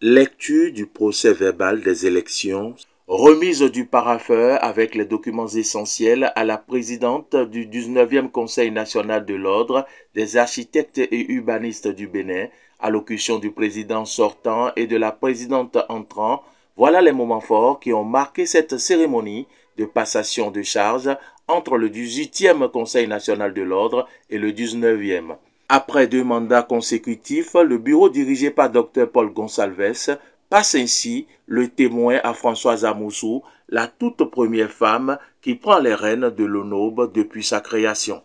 Lecture du procès-verbal des élections, remise du parapheur avec les documents essentiels à la présidente du 19e Conseil national de l'Ordre des architectes et urbanistes du Bénin, allocution du président sortant et de la présidente entrant. Voilà les moments forts qui ont marqué cette cérémonie de passation de charge entre le 18e Conseil national de l'Ordre et le 19e. Après 2 mandats consécutifs, le bureau dirigé par Dr Paul Gonsalves passe ainsi le témoin à Françoise Amoussou, la toute première femme qui prend les rênes de l'ONOB depuis sa création.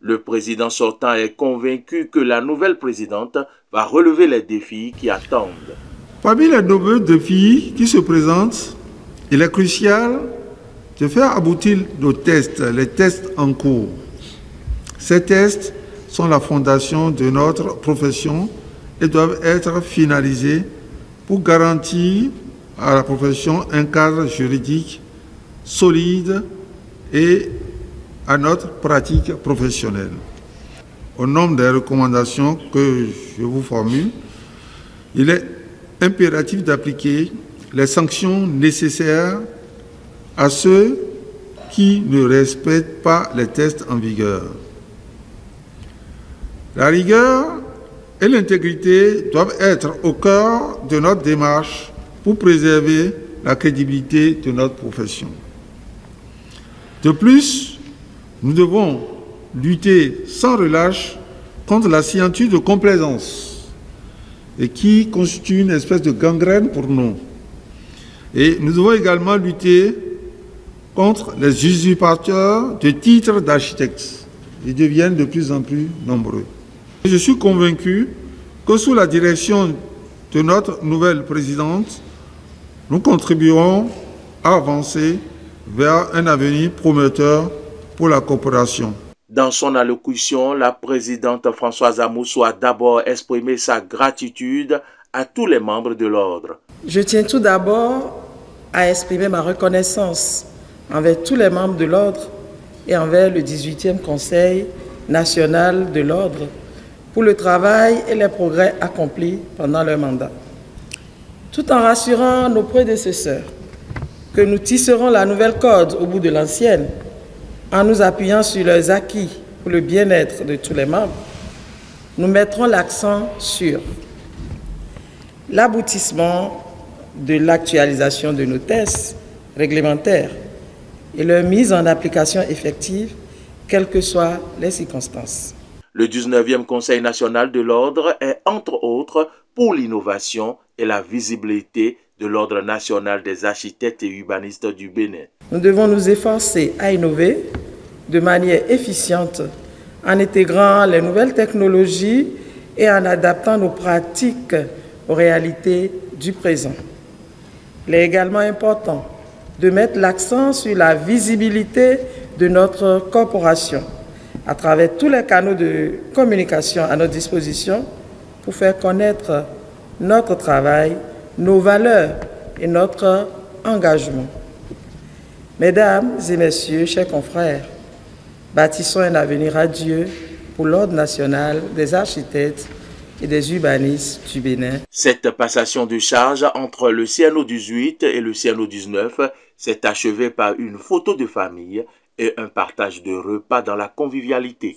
Le président sortant est convaincu que la nouvelle présidente va relever les défis qui attendent. Parmi les nombreux défis qui se présentent, il est crucial de faire aboutir les tests en cours. Ces tests sont la fondation de notre profession et doivent être finalisés pour garantir à la profession un cadre juridique solide et à notre pratique professionnelle. Au nom des recommandations que je vous formule, il est impératif d'appliquer les sanctions nécessaires à ceux qui ne respectent pas les tests en vigueur. La rigueur et l'intégrité doivent être au cœur de notre démarche pour préserver la crédibilité de notre profession. De plus, nous devons lutter sans relâche contre la signature de complaisance et qui constitue une espèce de gangrène pour nous. Et nous devons également lutter contre les usurpateurs de titres d'architectes. Ils deviennent de plus en plus nombreux. Je suis convaincu que sous la direction de notre nouvelle présidente, nous contribuerons à avancer vers un avenir prometteur pour la coopération. Dans son allocution, la présidente Françoise Amoussou a d'abord exprimé sa gratitude à tous les membres de l'Ordre. Je tiens tout d'abord à exprimer ma reconnaissance envers tous les membres de l'Ordre et envers le 18e Conseil national de l'Ordre pour le travail et les progrès accomplis pendant leur mandat. Tout en rassurant nos prédécesseurs que nous tisserons la nouvelle corde au bout de l'ancienne, en nous appuyant sur leurs acquis pour le bien-être de tous les membres, nous mettrons l'accent sur l'aboutissement de l'actualisation de nos tests réglementaires et leur mise en application effective, quelles que soient les circonstances. Le 19e Conseil national de l'Ordre est, entre autres, pour l'innovation et la visibilité de l'Ordre national des architectes et urbanistes du Bénin. Nous devons nous efforcer à innover de manière efficiente en intégrant les nouvelles technologies et en adaptant nos pratiques aux réalités du présent. Il est également important de mettre l'accent sur la visibilité de notre corporation à travers tous les canaux de communication à notre disposition pour faire connaître notre travail, nos valeurs et notre engagement. Mesdames et messieurs, chers confrères, bâtissons un avenir radieux pour l'Ordre national des architectes et des urbanistes du Bénin. Cette passation de charge entre le CNO 18 et le CNO 19 s'est achevée par une photo de famille et un partage de repas dans la convivialité.